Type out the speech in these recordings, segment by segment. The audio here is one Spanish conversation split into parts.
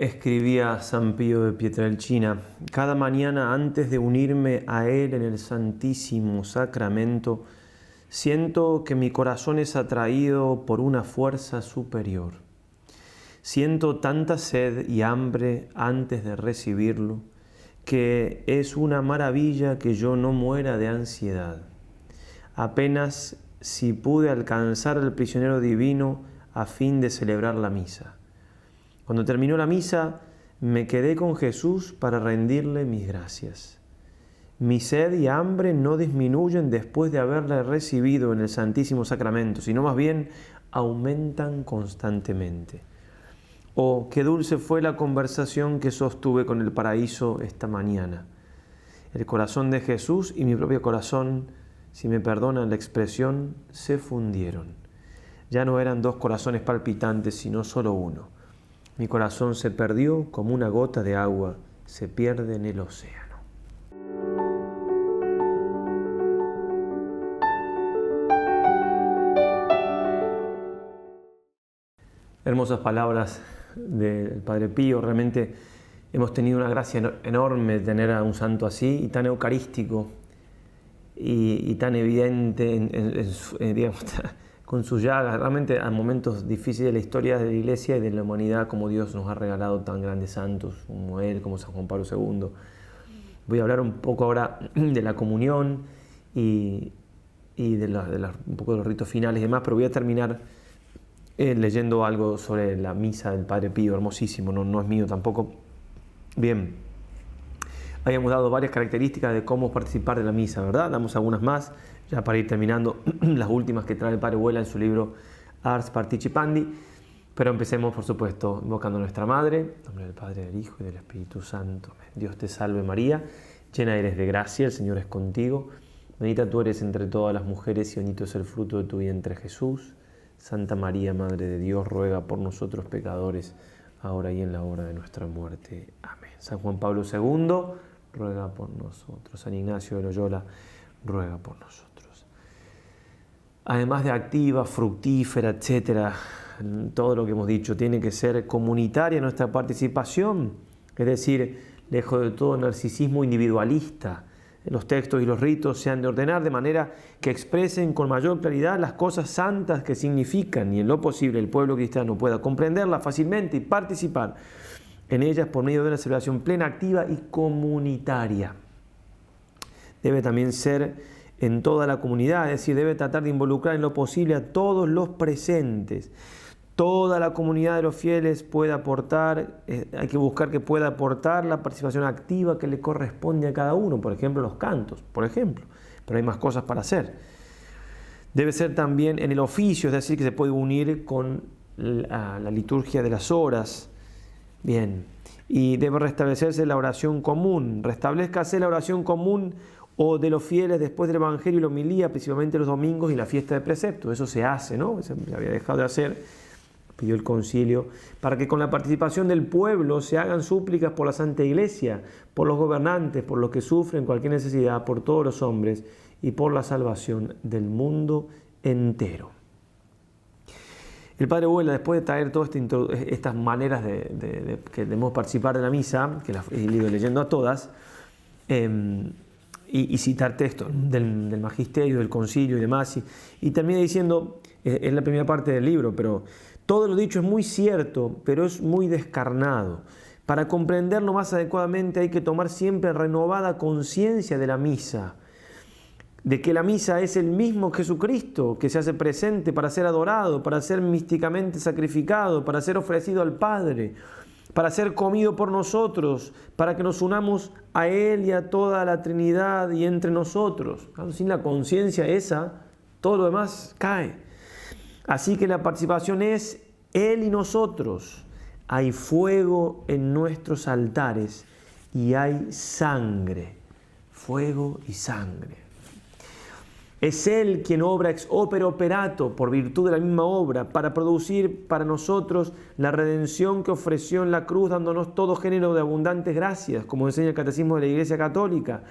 Escribía San Pío de Pietrelcina: cada mañana antes de unirme a Él en el Santísimo Sacramento, siento que mi corazón es atraído por una fuerza superior. Siento tanta sed y hambre antes de recibirlo, que es una maravilla que yo no muera de ansiedad. Apenas si pude alcanzar al prisionero divino a fin de celebrar la misa. Cuando terminó la misa, me quedé con Jesús para rendirle mis gracias. Mi sed y hambre no disminuyen después de haberle recibido en el Santísimo Sacramento, sino más bien aumentan constantemente. Oh, qué dulce fue la conversación que sostuve con el paraíso esta mañana. El corazón de Jesús y mi propio corazón, si me perdonan la expresión, se fundieron. Ya no eran dos corazones palpitantes, sino solo uno. Mi corazón se perdió como una gota de agua se pierde en el océano. Hermosas palabras del Padre Pío. Realmente hemos tenido una gracia enorme de tener a un santo así y tan eucarístico y tan evidente digamos, con sus llagas, realmente a momentos difíciles de la historia de la Iglesia y de la humanidad, como Dios nos ha regalado tan grandes santos como él, como San Juan Pablo II. Voy a hablar un poco ahora de la comunión y un poco de los ritos finales y demás, pero voy a terminar leyendo algo sobre la misa del Padre Pío, hermosísimo, no es mío tampoco. Bien, habíamos dado varias características de cómo participar de la misa, ¿verdad? Damos algunas más, ya para ir terminando, las últimas que trae el Padre Vuela en su libro Ars Participandi, pero empecemos, por supuesto, invocando a nuestra Madre, en nombre del Padre, del Hijo y del Espíritu Santo. Dios te salve María, llena eres de gracia, el Señor es contigo, bendita tú eres entre todas las mujeres y bendito es el fruto de tu vientre Jesús. Santa María, Madre de Dios, ruega por nosotros pecadores, ahora y en la hora de nuestra muerte. Amén. San Juan Pablo II, ruega por nosotros. San Ignacio de Loyola, ruega por nosotros. Además de activa, fructífera, etcétera, todo lo que hemos dicho, tiene que ser comunitaria nuestra participación, es decir, lejos de todo narcisismo individualista. Los textos y los ritos se han de ordenar de manera que expresen con mayor claridad las cosas santas que significan y en lo posible el pueblo cristiano pueda comprenderlas fácilmente y participar en ellas por medio de una celebración plena, activa y comunitaria. Debe también ser en toda la comunidad, es decir, debe tratar de involucrar en lo posible a todos los presentes. Toda la comunidad de los fieles puede aportar, hay que buscar que pueda aportar la participación activa que le corresponde a cada uno, por ejemplo los cantos, por ejemplo, pero hay más cosas para hacer. Debe ser también en el oficio, es decir, que se puede unir con la liturgia de las horas, bien, y debe restablecerse la oración común, restablezcase la oración común o de los fieles después del Evangelio y la homilía, principalmente los domingos y la fiesta de precepto, eso se hace, ¿no? Se había dejado de hacer. Pidió el concilio, para que con la participación del pueblo se hagan súplicas por la Santa Iglesia, por los gobernantes, por los que sufren cualquier necesidad, por todos los hombres y por la salvación del mundo entero. El Padre Vuela, después de traer todas estas maneras que debemos participar de la misa, que las he ido leyendo a todas, y citar textos del magisterio, del concilio y demás, y termina diciendo, es la primera parte del libro, pero todo lo dicho es muy cierto, pero es muy descarnado. Para comprenderlo más adecuadamente hay que tomar siempre renovada conciencia de la misa, de que la misa es el mismo Jesucristo que se hace presente para ser adorado, para ser místicamente sacrificado, para ser ofrecido al Padre, para ser comido por nosotros, para que nos unamos a Él y a toda la Trinidad y entre nosotros. Sin la conciencia esa, todo lo demás cae. Así que la participación es Él y nosotros. Hay fuego en nuestros altares y hay sangre, fuego y sangre. Es Él quien obra ex opere operato, por virtud de la misma obra, para producir para nosotros la redención que ofreció en la cruz, dándonos todo género de abundantes gracias, como enseña el Catecismo de la Iglesia Católica.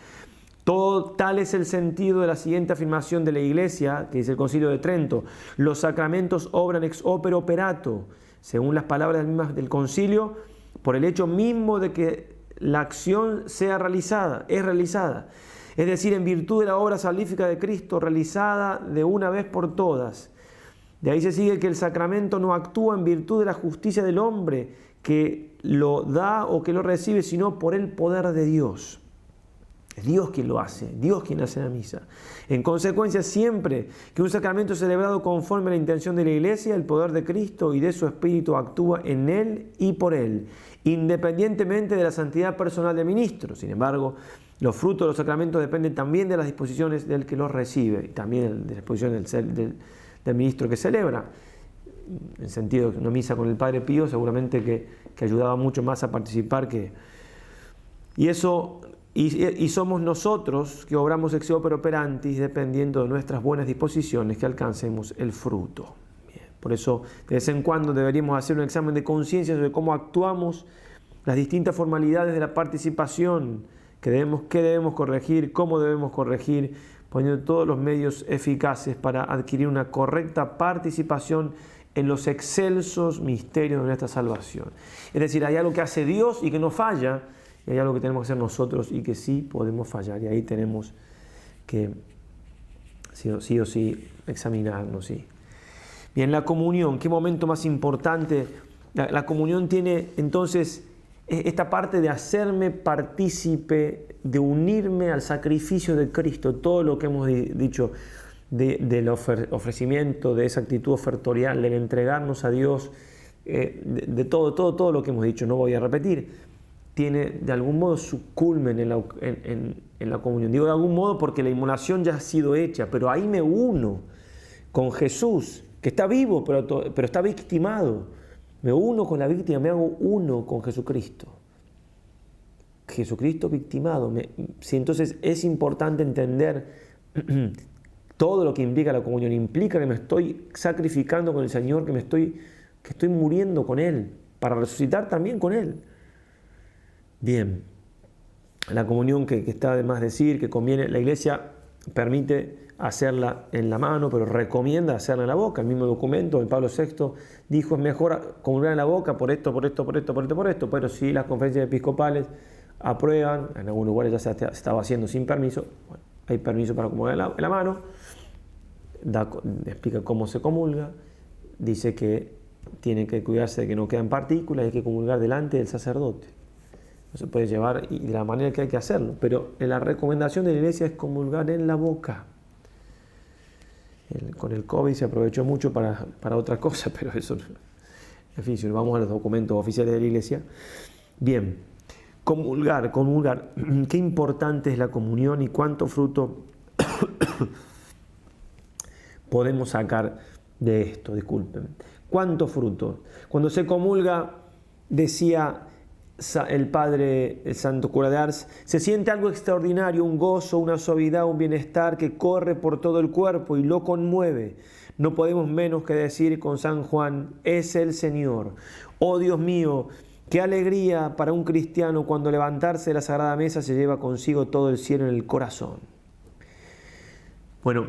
Tal es el sentido de la siguiente afirmación de la Iglesia, que dice el Concilio de Trento: los sacramentos obran ex opere operato, según las palabras mismas del Concilio, por el hecho mismo de que la acción sea realizada, es realizada. Es decir, en virtud de la obra salvífica de Cristo realizada de una vez por todas. De ahí se sigue que el sacramento no actúa en virtud de la justicia del hombre que lo da o que lo recibe, sino por el poder de Dios. Es Dios quien lo hace, Dios quien hace la misa. En consecuencia, siempre que un sacramento es celebrado conforme a la intención de la Iglesia, el poder de Cristo y de su Espíritu actúa en él y por él, independientemente de la santidad personal del ministro. Sin embargo, los frutos de los sacramentos dependen también de las disposiciones del que los recibe y también de las disposiciones del ministro que celebra. En sentido de una misa con el Padre Pío, seguramente que ayudaba mucho más a participar y somos nosotros que obramos ex opere operantis dependiendo de nuestras buenas disposiciones que alcancemos el fruto. Bien. Por eso, de vez en cuando deberíamos hacer un examen de conciencia sobre cómo actuamos, las distintas formalidades de la participación, qué debemos corregir, cómo debemos corregir, poniendo todos los medios eficaces para adquirir una correcta participación en los excelsos misterios de nuestra salvación. Es decir, hay algo que hace Dios y que no falla, y hay algo que tenemos que hacer nosotros y que sí podemos fallar. Y ahí tenemos que sí o sí examinarnos. Sí. Bien, la comunión, ¿qué momento más importante? La comunión tiene entonces esta parte de hacerme partícipe, de unirme al sacrificio de Cristo, todo lo que hemos dicho del ofrecimiento, de esa actitud ofertorial, del entregarnos a Dios, de todo lo que hemos dicho, no voy a repetir, tiene de algún modo su culmen en la comunión. Digo de algún modo porque la inmolación ya ha sido hecha, pero ahí me uno con Jesús, que está vivo, pero está victimado. Me uno con la víctima, me hago uno con Jesucristo. Jesucristo victimado. Entonces es importante entender todo lo que implica la comunión. Implica que me estoy sacrificando con el Señor, que estoy muriendo con Él, para resucitar también con Él. Bien, la comunión que está de más decir, que conviene, la Iglesia permite hacerla en la mano, pero recomienda hacerla en la boca. El mismo documento de Pablo VI dijo, es mejor comulgar en la boca por esto, pero si las conferencias episcopales aprueban, en algunos lugares ya se estaba haciendo sin permiso, bueno, hay permiso para comulgar en la mano, explica cómo se comulga, dice que tiene que cuidarse de que no quedan partículas, hay que comulgar delante del sacerdote. No se puede llevar y de la manera que hay que hacerlo, pero la recomendación de la Iglesia es comulgar en la boca. Con el COVID se aprovechó mucho para otras cosas, pero eso, en fin, si nos vamos a los documentos oficiales de la Iglesia. Bien, comulgar, qué importante es la comunión y cuánto fruto podemos sacar de esto, disculpen. ¿Cuánto fruto? Cuando se comulga, decía el santo cura de Ars, se siente algo extraordinario, un gozo, una suavidad, un bienestar que corre por todo el cuerpo y lo conmueve. No podemos menos que decir con San Juan, es el Señor. Oh Dios mío, qué alegría para un cristiano cuando levantarse de la Sagrada Mesa se lleva consigo todo el cielo en el corazón. Bueno,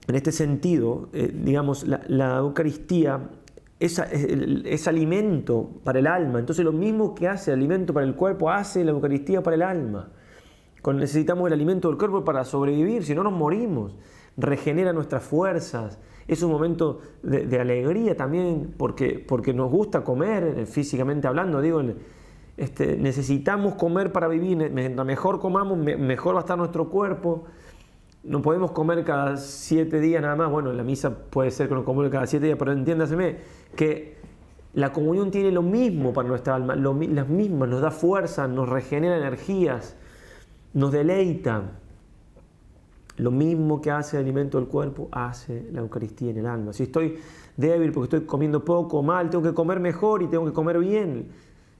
en este sentido, digamos, la Eucaristía es alimento para el alma. Entonces lo mismo que hace el alimento para el cuerpo, hace la Eucaristía para el alma. Necesitamos el alimento del cuerpo para sobrevivir, si no nos morimos. Regenera nuestras fuerzas. Es un momento de alegría también porque nos gusta comer, físicamente hablando. Necesitamos comer para vivir. Mientras mejor comamos, mejor va a estar nuestro cuerpo. No podemos comer cada 7 días nada más. Bueno, en la misa puede ser que nos comamos cada 7 días, pero entiéndaseme que la comunión tiene lo mismo para nuestra alma, las mismas, nos da fuerza, nos regenera energías, nos deleita. Lo mismo que hace el alimento del cuerpo, hace la Eucaristía en el alma. Si estoy débil porque estoy comiendo poco o mal, tengo que comer mejor y tengo que comer bien.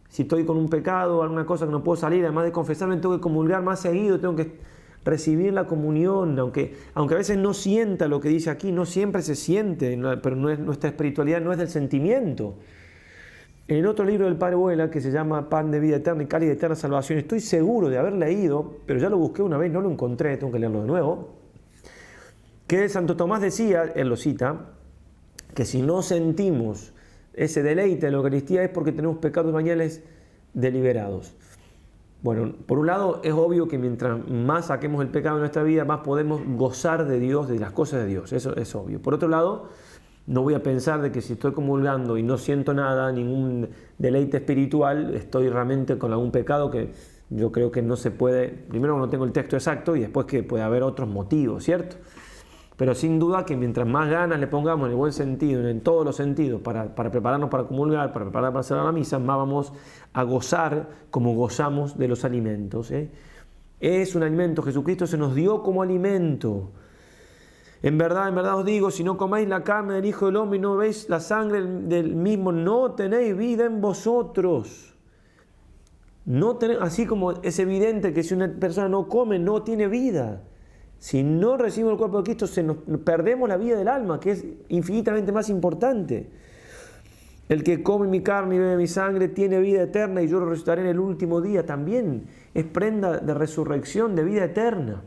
Si estoy con un pecado, alguna cosa que no puedo salir, además de confesarme, tengo que comulgar más seguido, tengo que recibir la comunión, aunque a veces no sienta lo que dice aquí, no siempre se siente, pero nuestra espiritualidad no es del sentimiento. En el otro libro del Padre Vuela, que se llama Pan de Vida Eterna y Cáliz de Eterna Salvación, estoy seguro de haber leído, pero ya lo busqué una vez, no lo encontré, tengo que leerlo de nuevo, que Santo Tomás decía, él lo cita, que si no sentimos ese deleite de la Eucaristía es porque tenemos pecados veniales deliberados. Bueno, por un lado es obvio que mientras más saquemos el pecado de nuestra vida, más podemos gozar de Dios, de las cosas de Dios, eso es obvio. Por otro lado, no voy a pensar de que si estoy comulgando y no siento nada, ningún deleite espiritual, estoy realmente con algún pecado que yo creo que no se puede, primero no tengo el texto exacto y después que puede haber otros motivos, ¿cierto? Pero sin duda que mientras más ganas le pongamos en el buen sentido, en todos los sentidos, para prepararnos para comulgar, para prepararnos para hacer la misa, más vamos a gozar como gozamos de los alimentos. Es un alimento, Jesucristo se nos dio como alimento. En verdad os digo, si no comáis la carne del Hijo del Hombre y no veis la sangre del mismo, no tenéis vida en vosotros. No tenéis, así como es evidente que si una persona no come, no tiene vida. Si no recibimos el cuerpo de Cristo, perdemos la vida del alma, que es infinitamente más importante. El que come mi carne y bebe mi sangre tiene vida eterna y yo lo resucitaré en el último día. También es prenda de resurrección, de vida eterna.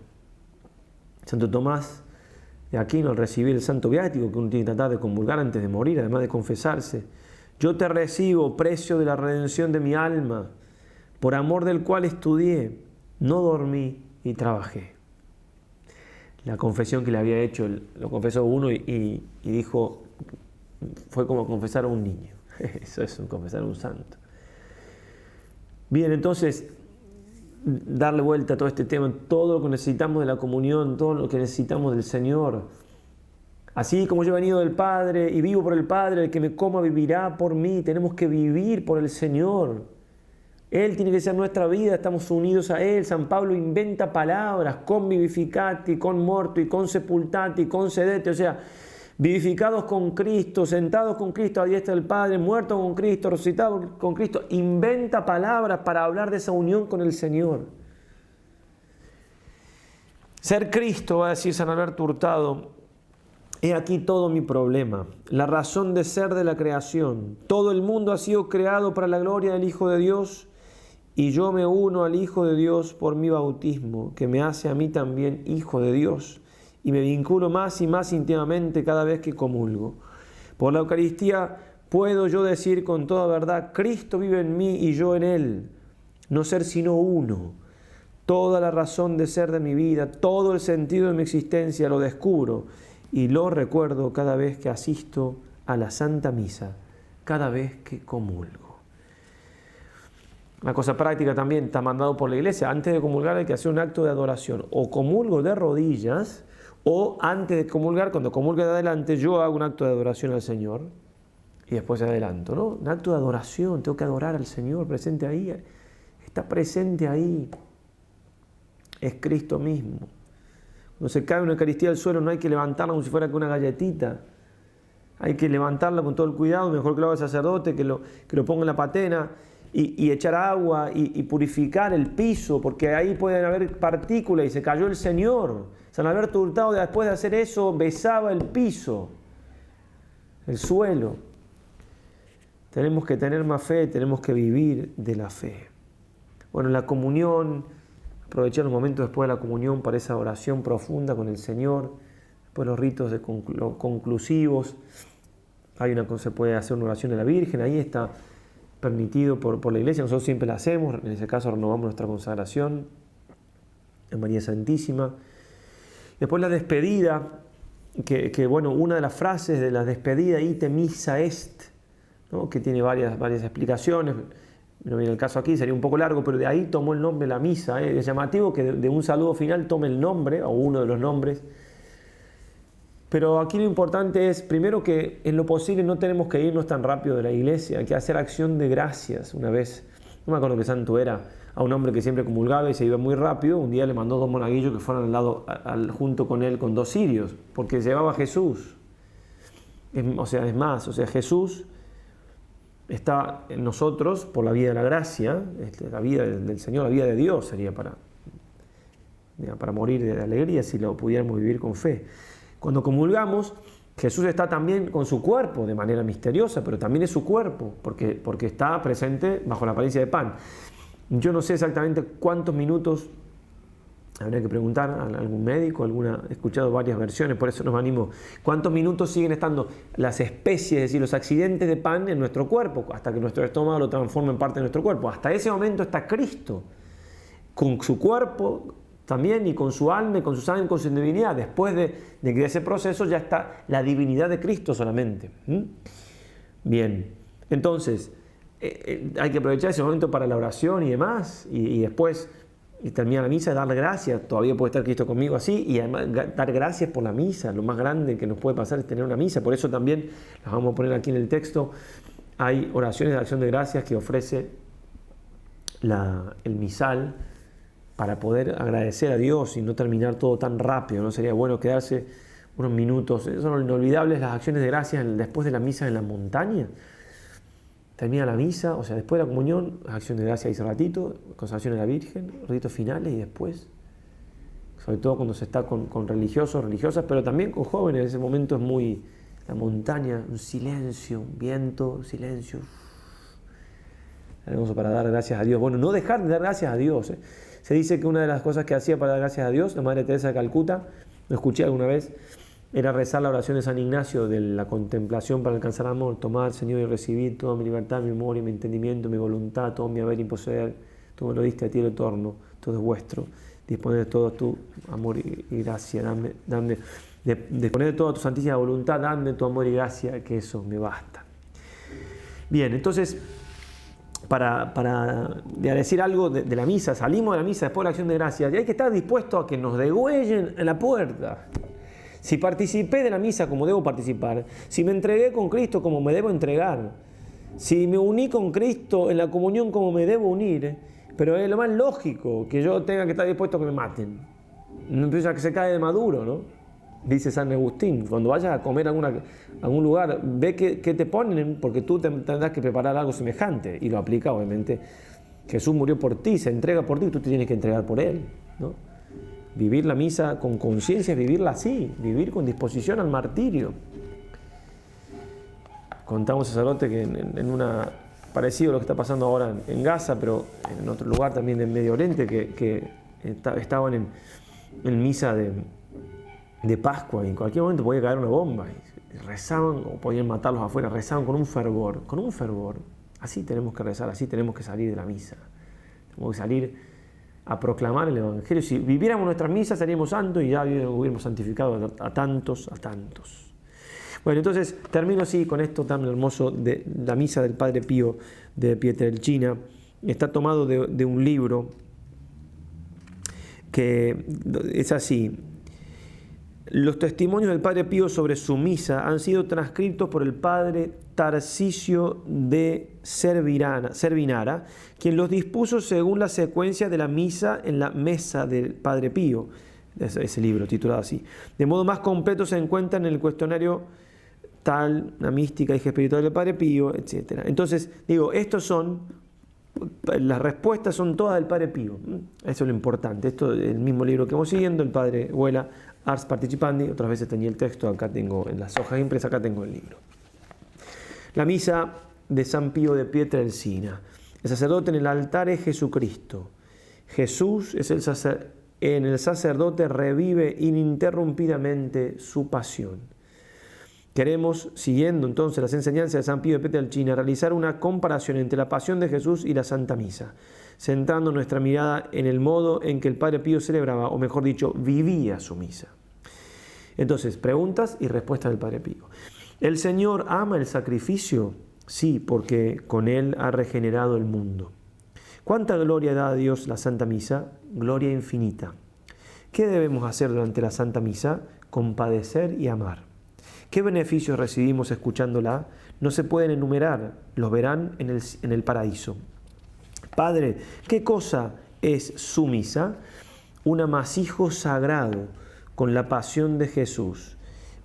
Santo Tomás de Aquino, al recibir el santo viático que uno tiene que tratar de comulgar antes de morir, además de confesarse: yo te recibo, precio de la redención de mi alma, por amor del cual estudié, no dormí y trabajé. La confesión que le había hecho, lo confesó uno y dijo, fue como confesar a un niño. Eso es confesar a un santo. Bien, entonces, darle vuelta a todo este tema, todo lo que necesitamos de la comunión, todo lo que necesitamos del Señor. Así como yo he venido del Padre y vivo por el Padre, el que me coma vivirá por mí. Tenemos que vivir por el Señor. Él tiene que ser nuestra vida, estamos unidos a Él. San Pablo inventa palabras: con vivificati, con morto y con sepultati, con sedete. O sea, vivificados con Cristo, sentados con Cristo a diestra del Padre, muertos con Cristo, resucitados con Cristo. Inventa palabras para hablar de esa unión con el Señor. Ser Cristo, va a decir San Alberto Hurtado, he aquí todo mi problema, la razón de ser de la creación. Todo el mundo ha sido creado para la gloria del Hijo de Dios, y yo me uno al Hijo de Dios por mi bautismo, que me hace a mí también Hijo de Dios, y me vinculo más y más íntimamente cada vez que comulgo. Por la Eucaristía puedo yo decir con toda verdad: Cristo vive en mí y yo en Él, no ser sino uno. Toda la razón de ser de mi vida, todo el sentido de mi existencia lo descubro y lo recuerdo cada vez que asisto a la Santa Misa, cada vez que comulgo. Una cosa práctica también está mandado por la Iglesia: antes de comulgar hay que hacer un acto de adoración. O comulgo de rodillas, o antes de comulgar, cuando comulgue de adelante, yo hago un acto de adoración al Señor y después adelanto, ¿no? Un acto de adoración, tengo que adorar al Señor, presente ahí, está presente ahí, es Cristo mismo. Cuando se cae una Eucaristía al suelo no hay que levantarla como si fuera una galletita, hay que levantarla con todo el cuidado, mejor que lo haga el sacerdote, que lo ponga en la patena, y echar agua y purificar el piso, porque ahí pueden haber partículas y se cayó el Señor. San Alberto Hurtado, después de hacer eso, besaba el piso, el suelo. Tenemos que tener más fe, tenemos que vivir de la fe. Bueno, la comunión, aprovechar los momentos después de la comunión para esa oración profunda con el Señor, después los ritos conclusivos. Se puede hacer una oración de la Virgen, ahí está permitido por la Iglesia, nosotros siempre la hacemos, en ese caso renovamos nuestra consagración en María Santísima. Después la despedida, que bueno, una de las frases de la despedida, ite missa est, ¿no? Que tiene varias explicaciones, no viene el caso aquí, sería un poco largo, pero de ahí tomó el nombre la misa. Es llamativo que de un saludo final tome el nombre, o uno de los nombres. Pero aquí lo importante es, primero, que en lo posible no tenemos que irnos tan rápido de la iglesia, hay que hacer acción de gracias. Una vez, no me acuerdo qué santo era, a un hombre que siempre comulgaba y se iba muy rápido, un día le mandó 2 monaguillos que fueran al lado, junto con él, con 2 cirios, porque llevaba a Jesús. Jesús está en nosotros por la vida de la gracia, la vida del Señor, la vida de Dios sería para morir de alegría si lo pudiéramos vivir con fe. Cuando comulgamos, Jesús está también con su cuerpo de manera misteriosa, pero también es su cuerpo, porque está presente bajo la apariencia de pan. Yo no sé exactamente cuántos minutos Habría que preguntar a algún médico, he escuchado varias versiones, por eso nos animo. ¿Cuántos minutos siguen estando las especies, es decir, los accidentes de pan en nuestro cuerpo, hasta que nuestro estómago lo transforma en parte de nuestro cuerpo? Hasta ese momento está Cristo, con su cuerpo también, y con su alma, y con su sangre, y con su divinidad. Después de ese proceso ya está la divinidad de Cristo solamente. Bien, entonces hay que aprovechar ese momento para la oración y demás, y después y termina la misa, darle gracias. Todavía puede estar Cristo conmigo así, y además dar gracias por la misa. Lo más grande que nos puede pasar es tener una misa. Por eso también, las vamos a poner aquí en el texto, hay oraciones de acción de gracias que ofrece el misal para poder agradecer a Dios y no terminar todo tan rápido. No sería bueno quedarse unos minutos. Son inolvidables las acciones de gracias después de la misa en la montaña. Termina la misa, o sea, después de la comunión, acción de gracias ese ratito, consagración a la Virgen, ritos finales, y después, sobre todo cuando se está con religiosos, religiosas, pero también con jóvenes. Ese momento es muy, la montaña, un silencio, un viento, un silencio, hermoso para dar gracias a Dios. Bueno, no dejar de dar gracias a Dios. Se dice que una de las cosas que hacía para dar gracias a Dios, la Madre Teresa de Calcuta, lo escuché alguna vez, era rezar la oración de San Ignacio de la contemplación para alcanzar amor. Tomad, Señor, y recibid toda mi libertad, mi memoria, mi entendimiento, mi voluntad, todo mi haber y poseer. Tú me lo diste, a ti lo torno, todo es vuestro. Disponer de todo tu amor y gracia. Disponer de toda tu santísima voluntad, dame tu amor y gracia, que eso me basta. Bien, entonces, para decir algo de la misa, salimos de la misa después de la acción de gracias, y hay que estar dispuesto a que nos degüellen en la puerta. Si participé de la misa como debo participar, si me entregué con Cristo como me debo entregar, si me uní con Cristo en la comunión como me debo unir, pero es lo más lógico que yo tenga que estar dispuesto a que me maten. No empieza que se cae de maduro, ¿no? Dice San Agustín, cuando vayas a comer a algún lugar, ve qué te ponen, porque tú tendrás que preparar algo semejante, y lo aplica obviamente. Jesús murió por ti, se entrega por ti, tú te tienes que entregar por Él, ¿no? Vivir la misa con conciencia es vivirla así, vivir con disposición al martirio. Contaba un sacerdote que parecido a lo que está pasando ahora en Gaza, pero en otro lugar también en Medio Oriente, que estaban en misa de Pascua, y en cualquier momento podía caer una bomba, y rezaban, o podían matarlos afuera, rezaban con un fervor. Así tenemos que rezar, así tenemos que salir de la misa. Tenemos que salir a proclamar el Evangelio. Si viviéramos nuestras misas seríamos santos, y ya hubiéramos santificado a tantos. Bueno, entonces termino así con esto tan hermoso de la misa del Padre Pío de Pietrelcina. Está tomado de un libro que es así. Los testimonios del Padre Pío sobre su misa han sido transcritos por el Padre Tarcisio de Servinara, quien los dispuso según la secuencia de la misa en la mesa del Padre Pío, ese libro titulado así. De modo más completo se encuentra en el cuestionario tal, la mística y espiritual del Padre Pío, etc. Entonces, las respuestas son todas del Padre Pío. Eso es lo importante. Esto es el mismo libro que vamos siguiendo, el Padre Huela, Ars Participandi. Otras veces tenía el texto, acá tengo en las hojas impresas, acá tengo el libro. La misa de San Pío de Pietrelcina. El sacerdote en el altar es Jesucristo. Jesús es en el sacerdote revive ininterrumpidamente su pasión. Queremos, siguiendo entonces las enseñanzas de San Pío de Pietrelcina, realizar una comparación entre la pasión de Jesús y la Santa Misa, centrando nuestra mirada en el modo en que el Padre Pío celebraba, o mejor dicho, vivía su misa. Entonces, preguntas y respuestas del Padre Pío. ¿El Señor ama el sacrificio? Sí, porque con él ha regenerado el mundo. ¿Cuánta gloria da a Dios la Santa Misa? Gloria infinita. ¿Qué debemos hacer durante la Santa Misa? Compadecer y amar. ¿Qué beneficios recibimos escuchándola? No se pueden enumerar, los verán en el paraíso. Padre, ¿qué cosa es su misa? Un amasijo sagrado con la pasión de Jesús.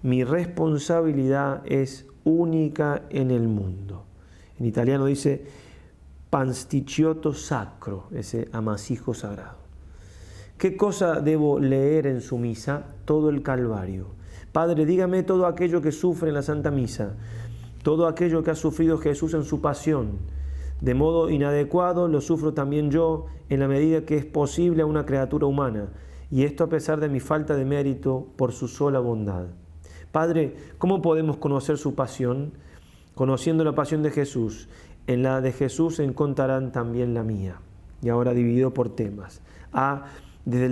Mi responsabilidad es única en el mundo. En italiano dice pasticciotto sacro, ese amasijo sagrado. ¿Qué cosa debo leer en su misa? Todo el Calvario. Padre, dígame todo aquello que sufre en la Santa Misa, todo aquello que ha sufrido Jesús en su pasión. De modo inadecuado lo sufro también yo en la medida que es posible a una criatura humana, y esto a pesar de mi falta de mérito por su sola bondad. Padre, ¿cómo podemos conocer su pasión? Conociendo la pasión de Jesús, en la de Jesús encontrarán también la mía. Y ahora dividido por temas. Desde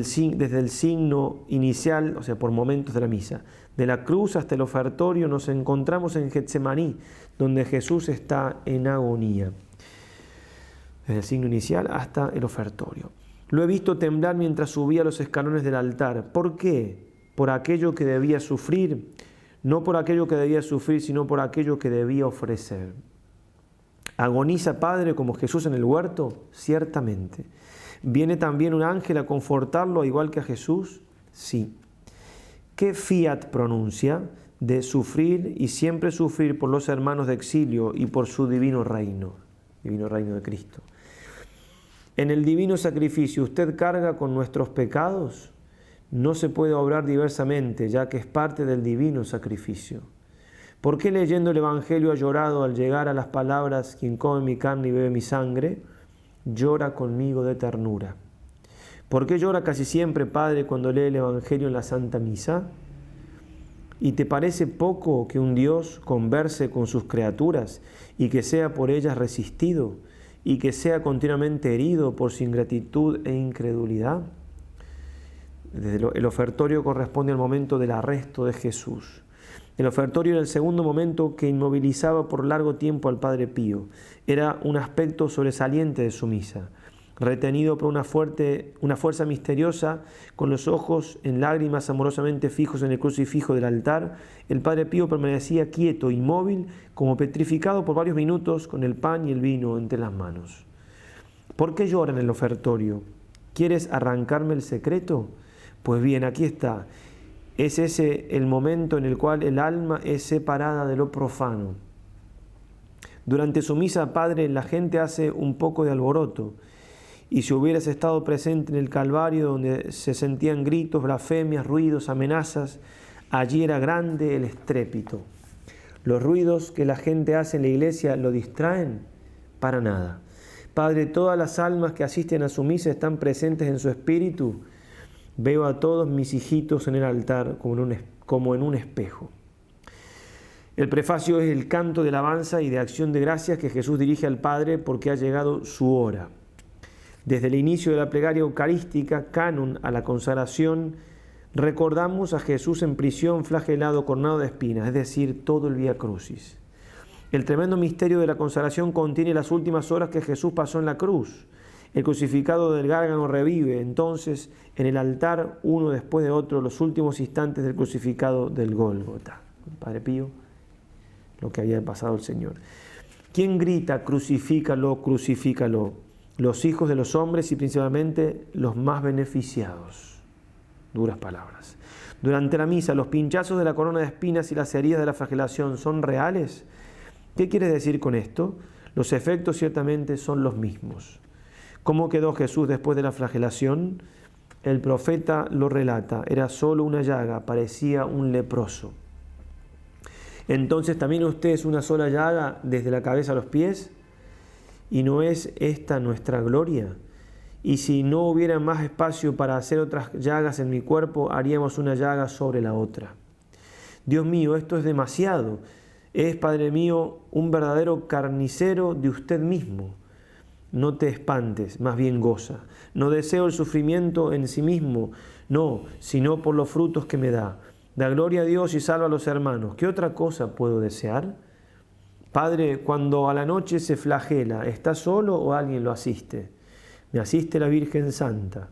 el signo inicial, o sea, por momentos de la misa, de la cruz hasta el ofertorio, nos encontramos en Getsemaní, donde Jesús está en agonía. Desde el signo inicial hasta el ofertorio. Lo he visto temblar mientras subía los escalones del altar. ¿Por qué? Por aquello que debía sufrir, no por aquello que debía sufrir, sino por aquello que debía ofrecer. ¿Agoniza, Padre, como Jesús en el huerto? Ciertamente. ¿Viene también un ángel a confortarlo igual que a Jesús? Sí. ¿Qué fiat pronuncia? De sufrir y siempre sufrir por los hermanos de exilio y por su divino reino de Cristo. En el divino sacrificio, ¿usted carga con nuestros pecados? No se puede obrar diversamente, ya que es parte del divino sacrificio. ¿Por qué leyendo el Evangelio ha llorado al llegar a las palabras quien come mi carne y bebe mi sangre? Llora conmigo de ternura. ¿Por qué llora casi siempre, Padre, cuando lee el Evangelio en la Santa Misa? ¿Y te parece poco que un Dios converse con sus criaturas y que sea por ellas resistido y que sea continuamente herido por su ingratitud e incredulidad? El ofertorio corresponde al momento del arresto de Jesús. El ofertorio era el segundo momento que inmovilizaba por largo tiempo al Padre Pío. Era un aspecto sobresaliente de su misa. Retenido por una fuerza misteriosa, con los ojos en lágrimas amorosamente fijos en el crucifijo del altar, el Padre Pío permanecía quieto, inmóvil, como petrificado por varios minutos, con el pan y el vino entre las manos. ¿Por qué llora en el ofertorio? ¿Quieres arrancarme el secreto? Pues bien, aquí está. Es ese el momento en el cual el alma es separada de lo profano. Durante su misa, Padre, la gente hace un poco de alboroto. Y si hubieras estado presente en el Calvario, donde se sentían gritos, blasfemias, ruidos, amenazas, allí era grande el estrépito. ¿Los ruidos que la gente hace en la iglesia lo distraen? Para nada. Padre, todas las almas que asisten a su misa están presentes en su espíritu. Veo a todos mis hijitos en el altar como en un espejo. El prefacio es el canto de alabanza y de acción de gracias que Jesús dirige al Padre porque ha llegado su hora. Desde el inicio de la plegaria eucarística, canon a la consagración, recordamos a Jesús en prisión, flagelado, coronado de espinas, es decir, todo el Vía Crucis. El tremendo misterio de la consagración contiene las últimas horas que Jesús pasó en la cruz. El crucificado del Gárgano revive entonces en el altar, uno después de otro, los últimos instantes del crucificado del Gólgota. Padre Pío, lo que había pasado el Señor. ¿Quién grita, crucifícalo, crucifícalo? Los hijos de los hombres y principalmente los más beneficiados. Duras palabras. Durante la misa, ¿los pinchazos de la corona de espinas y las heridas de la flagelación son reales? ¿Qué quieres decir con esto? Los efectos ciertamente son los mismos. ¿Cómo quedó Jesús después de la flagelación? El profeta lo relata, era solo una llaga, parecía un leproso. Entonces, ¿también usted es una sola llaga desde la cabeza a los pies? ¿Y no es esta nuestra gloria? Y si no hubiera más espacio para hacer otras llagas en mi cuerpo, haríamos una llaga sobre la otra. Dios mío, esto es demasiado. Es, Padre mío, un verdadero carnicero de usted mismo. No te espantes, más bien goza. No deseo el sufrimiento en sí mismo, no, sino por los frutos que me da. Da gloria a Dios y salva a los hermanos. ¿Qué otra cosa puedo desear? Padre, cuando a la noche se flagela, ¿está solo o alguien lo asiste? Me asiste la Virgen Santa.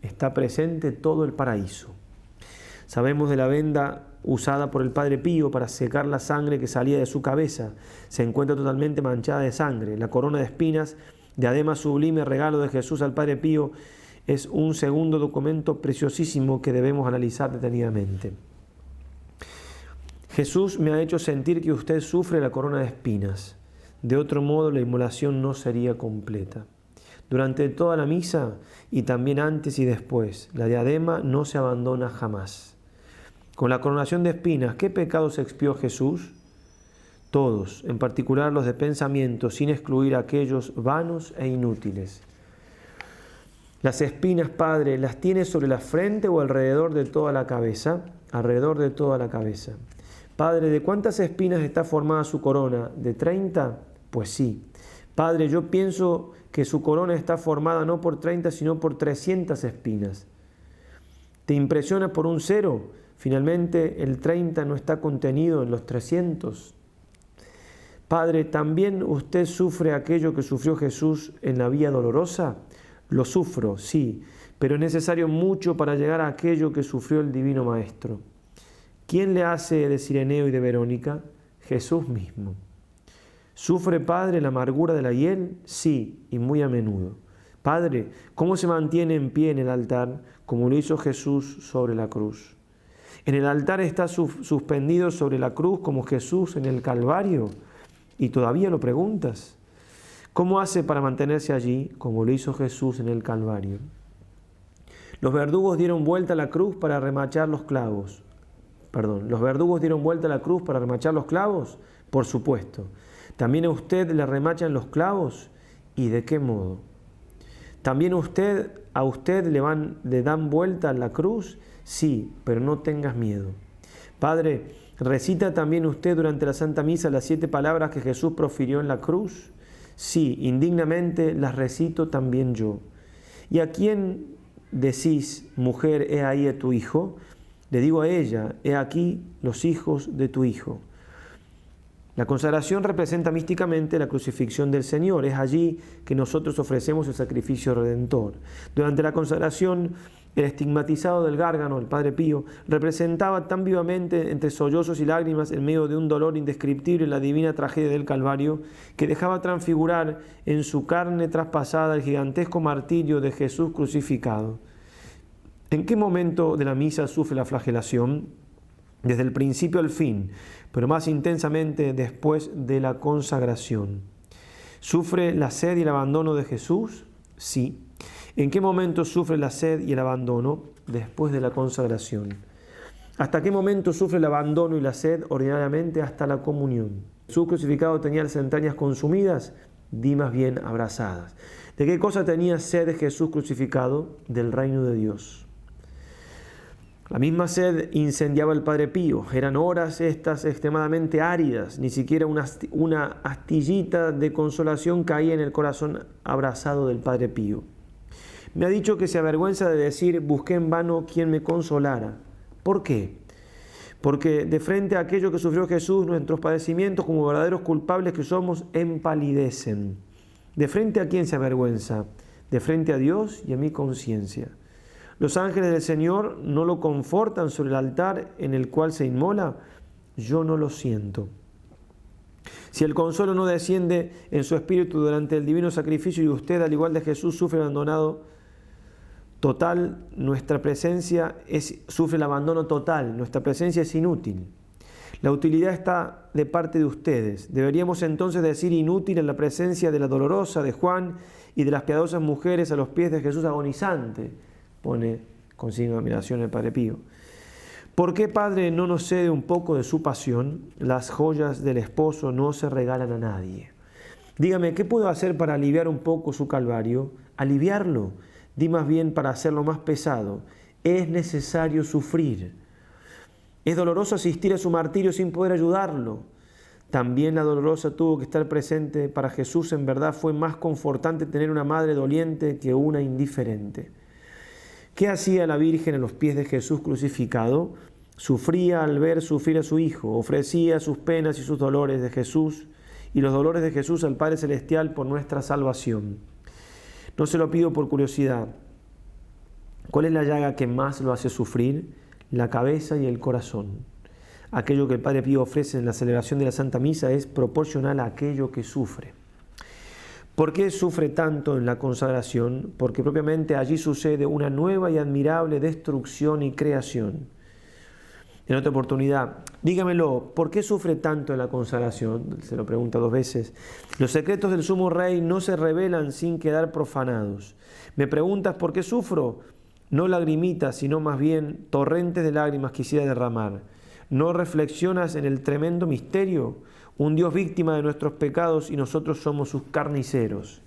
Está presente todo el paraíso. Sabemos de la venda usada por el Padre Pío para secar la sangre que salía de su cabeza. Se encuentra totalmente manchada de sangre. La corona de espinas, diadema sublime, regalo de Jesús al Padre Pío, es un segundo documento preciosísimo que debemos analizar detenidamente. Jesús me ha hecho sentir que usted sufre la corona de espinas. De otro modo, la inmolación no sería completa. Durante toda la misa y también antes y después, la diadema no se abandona jamás. Con la coronación de espinas, ¿qué pecados expió Jesús? Todos, en particular los de pensamiento, sin excluir aquellos vanos e inútiles. Las espinas, Padre, ¿las tienes sobre la frente o alrededor de toda la cabeza? Alrededor de toda la cabeza. Padre, ¿de cuántas espinas está formada su corona? ¿De 30? Pues sí. Padre, yo pienso que su corona está formada no por 30, sino por 300 espinas. ¿Te impresiona por un 0? Finalmente, el 30 no está contenido en los 300. Padre, ¿también usted sufre aquello que sufrió Jesús en la vía dolorosa? Lo sufro, sí, pero es necesario mucho para llegar a aquello que sufrió el Divino Maestro. ¿Quién le hace de Cireneo y de Verónica? Jesús mismo. ¿Sufre, Padre, la amargura de la hiel? Sí, y muy a menudo. Padre, ¿cómo se mantiene en pie en el altar? Como lo hizo Jesús sobre la cruz. En el altar está suspendido sobre la cruz como Jesús en el Calvario. Y todavía lo preguntas. ¿Cómo hace para mantenerse allí como lo hizo Jesús en el Calvario? Los verdugos dieron vuelta a la cruz para remachar los clavos. ¿Los verdugos dieron vuelta a la cruz para remachar los clavos? Por supuesto. ¿También a usted le remachan los clavos? ¿Y de qué modo? ¿También a usted le dan vuelta a la cruz? Sí, pero no tengas miedo. Padre, ¿recita también usted durante la Santa Misa las 7 palabras que Jesús profirió en la cruz? Sí, indignamente las recito también yo. ¿Y a quién decís, mujer, he ahí a tu hijo? Le digo a ella, he aquí los hijos de tu hijo. La consagración representa místicamente la crucifixión del Señor. Es allí que nosotros ofrecemos el sacrificio redentor. Durante la consagración, el estigmatizado del Gárgano, el Padre Pío, representaba tan vivamente entre sollozos y lágrimas en medio de un dolor indescriptible la divina tragedia del Calvario, que dejaba transfigurar en su carne traspasada el gigantesco martirio de Jesús crucificado. ¿En qué momento de la misa sufre la flagelación? Desde el principio al fin, pero más intensamente después de la consagración. ¿Sufre la sed y el abandono de Jesús? Sí. ¿En qué momento sufre la sed y el abandono? Después de la consagración. ¿Hasta qué momento sufre el abandono y la sed? Ordinariamente hasta la comunión. ¿Jesús crucificado tenía las entrañas consumidas? Di más bien abrazadas. ¿De qué cosa tenía sed Jesús crucificado? Del reino de Dios. La misma sed incendiaba el Padre Pío. Eran horas estas extremadamente áridas. Ni siquiera una astillita de consolación caía en el corazón abrasado del Padre Pío. Me ha dicho que se avergüenza de decir, busqué en vano quien me consolara. ¿Por qué? Porque de frente a aquello que sufrió Jesús, nuestros padecimientos, como verdaderos culpables que somos, empalidecen. ¿De frente a quién se avergüenza? De frente a Dios y a mi conciencia. Los ángeles del Señor no lo confortan sobre el altar en el cual se inmola. Yo no lo siento. Si el consuelo no desciende en su espíritu durante el divino sacrificio y usted, al igual de Jesús, sufre abandonado total, sufre el abandono total, nuestra presencia es inútil. La utilidad está de parte de ustedes. Deberíamos entonces decir inútil en la presencia de la dolorosa, de Juan y de las piadosas mujeres a los pies de Jesús agonizante. Pone con signo de admiración el Padre Pío. ¿Por qué, Padre, no nos cede un poco de su pasión? Las joyas del esposo no se regalan a nadie. Dígame, ¿qué puedo hacer para aliviar un poco su calvario? Aliviarlo. Di más bien para hacerlo más pesado. Es necesario sufrir. Es doloroso asistir a su martirio sin poder ayudarlo. También la dolorosa tuvo que estar presente. Para Jesús, en verdad, fue más confortante tener una madre doliente que una indiferente. ¿Qué hacía la Virgen a los pies de Jesús crucificado? Sufría al ver sufrir a su Hijo, ofrecía sus penas y sus dolores de Jesús y los dolores de Jesús al Padre Celestial por nuestra salvación. No se lo pido por curiosidad. ¿Cuál es la llaga que más lo hace sufrir? La cabeza y el corazón. Aquello que el Padre Pío ofrece en la celebración de la Santa Misa es proporcional a aquello que sufre. ¿Por qué sufre tanto en la consagración? Porque propiamente allí sucede una nueva y admirable destrucción y creación. En otra oportunidad, dígamelo, ¿por qué sufre tanto en la consagración? Se lo pregunta 2 veces. Los secretos del sumo rey no se revelan sin quedar profanados. ¿Me preguntas por qué sufro? No lagrimitas, sino más bien torrentes de lágrimas quisiera derramar. ¿No reflexionas en el tremendo misterio? Un Dios víctima de nuestros pecados y nosotros somos sus carniceros.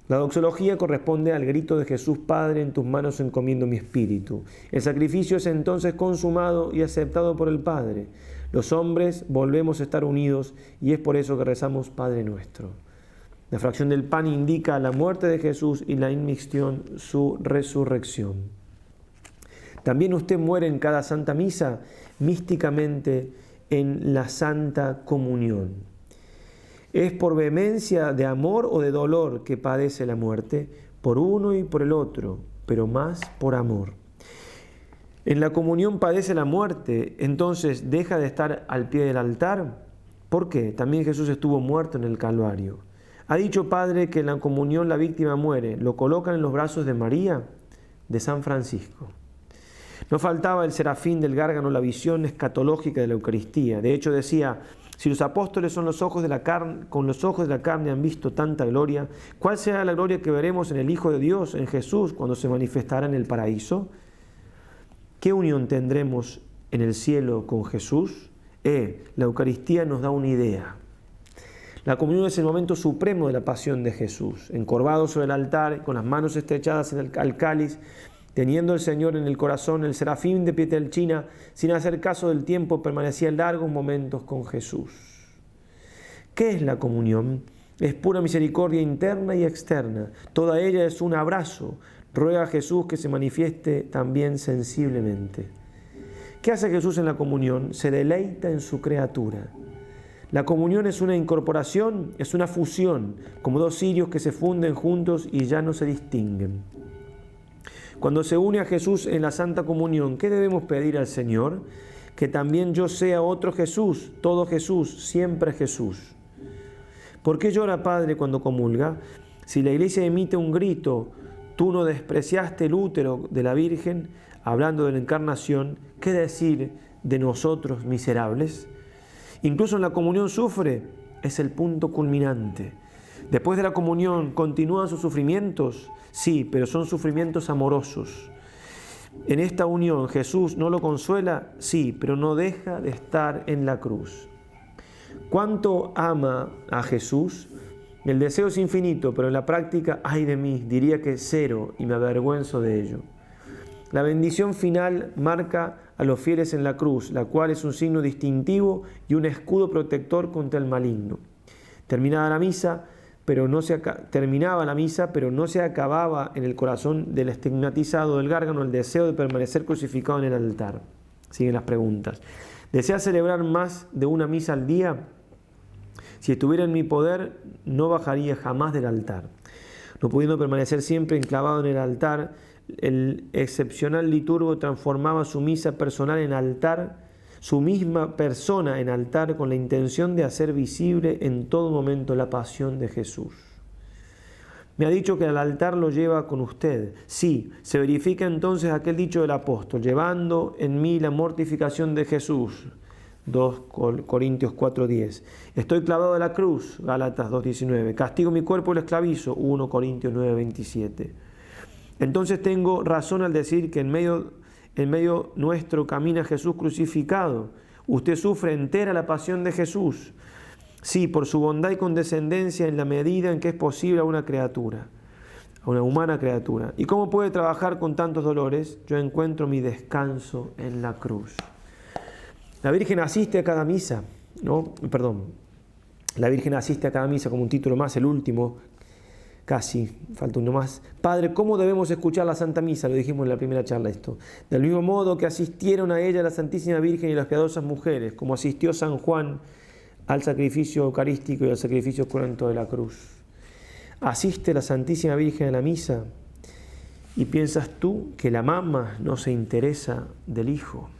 La doxología corresponde al grito de Jesús: Padre, en tus manos encomiendo mi espíritu. El sacrificio es entonces consumado y aceptado por el Padre. Los hombres volvemos a estar unidos y es por eso que rezamos Padre nuestro. La fracción del pan indica la muerte de Jesús y la inmixtión su resurrección. También usted muere en cada Santa Misa místicamente en la Santa Comunión. ¿Es por vehemencia de amor o de dolor que padece la muerte? Por uno y por el otro, pero más por amor. En la comunión padece la muerte, entonces deja de estar al pie del altar. ¿Por qué? También Jesús estuvo muerto en el Calvario. Ha dicho Padre que en la comunión la víctima muere. Lo colocan en los brazos de María, de San Francisco. No faltaba el serafín del Gárgano la visión escatológica de la Eucaristía. De hecho decía: si los apóstoles con los ojos de la carne han visto tanta gloria, ¿cuál será la gloria que veremos en el Hijo de Dios, en Jesús, cuando se manifestará en el paraíso? ¿Qué unión tendremos en el cielo con Jesús? La Eucaristía nos da una idea. La comunión es el momento supremo de la pasión de Jesús. Encorvado sobre el altar, con las manos estrechadas al cáliz, teniendo el Señor en el corazón, el serafín de Pietrelcina, sin hacer caso del tiempo, permanecía largos momentos con Jesús. ¿Qué es la comunión? Es pura misericordia interna y externa. Toda ella es un abrazo. Ruega a Jesús que se manifieste también sensiblemente. ¿Qué hace Jesús en la comunión? Se deleita en su criatura. La comunión es una incorporación, es una fusión, como dos cirios que se funden juntos y ya no se distinguen. Cuando se une a Jesús en la Santa Comunión, ¿qué debemos pedir al Señor? Que también yo sea otro Jesús, todo Jesús, siempre Jesús. ¿Por qué llora Padre cuando comulga? Si la Iglesia emite un grito: tú no despreciaste el útero de la Virgen, hablando de la encarnación, ¿qué decir de nosotros miserables? Incluso en la comunión sufre, es el punto culminante. Después de la comunión, ¿continúan sus sufrimientos? Sí, pero son sufrimientos amorosos. En esta unión, ¿Jesús no lo consuela? Sí, pero no deja de estar en la cruz. ¿Cuánto ama a Jesús? El deseo es infinito, pero en la práctica, ay de mí, diría que cero, y me avergüenzo de ello. La bendición final marca a los fieles en la cruz, la cual es un signo distintivo y un escudo protector contra el maligno. Terminaba la misa, pero no se acababa en el corazón del estigmatizado del Gárgano el deseo de permanecer crucificado en el altar. Siguen las preguntas. ¿Desea celebrar más de una misa al día? Si estuviera en mi poder, no bajaría jamás del altar. No pudiendo permanecer siempre enclavado en el altar, el excepcional liturgo transformaba su misa personal en altar, su misma persona en altar, con la intención de hacer visible en todo momento la pasión de Jesús. Me ha dicho que al altar lo lleva con usted. Sí, se verifica entonces aquel dicho del apóstol: llevando en mí la mortificación de Jesús. 2 Corintios 4:10. Estoy clavado a la cruz, Gálatas 2:19. Castigo mi cuerpo y lo esclavizo, 1 Corintios 9:27. Entonces tengo razón al decir que en medio nuestro camina Jesús crucificado. Usted sufre entera la pasión de Jesús. Sí, por su bondad y condescendencia en la medida en que es posible a una criatura, a una humana criatura. ¿Y cómo puede trabajar con tantos dolores? Yo encuentro mi descanso en la cruz. La Virgen asiste a cada misa, La Virgen asiste a cada misa, como un título más, el último, casi, falta uno más. Padre, ¿cómo debemos escuchar la Santa Misa? Lo dijimos en la primera charla esto. Del mismo modo que asistieron a ella la Santísima Virgen y las piadosas mujeres, como asistió San Juan al sacrificio eucarístico y al sacrificio cruento de la cruz. Asiste la Santísima Virgen a la misa y piensas tú que la mamá no se interesa del Hijo.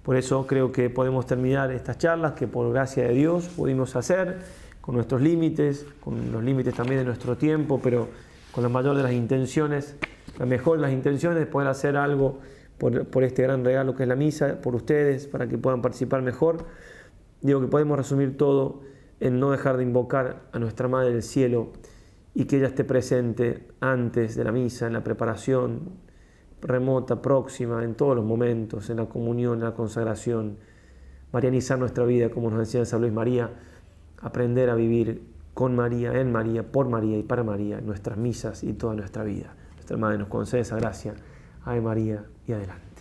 Por eso creo que podemos terminar estas charlas que por gracia de Dios pudimos hacer con nuestros límites, con los límites también de nuestro tiempo, pero con la mayor de las intenciones, la mejor de las intenciones de poder hacer algo por este gran regalo que es la misa, por ustedes, para que puedan participar mejor. Digo que podemos resumir todo en no dejar de invocar a nuestra Madre del Cielo y que ella esté presente antes de la misa, en la preparación remota, próxima, en todos los momentos, en la comunión, en la consagración, marianizar nuestra vida, como nos decía San Luis María, aprender a vivir con María, en María, por María y para María, en nuestras misas y toda nuestra vida. Nuestra Madre nos concede esa gracia. Ave María y adelante.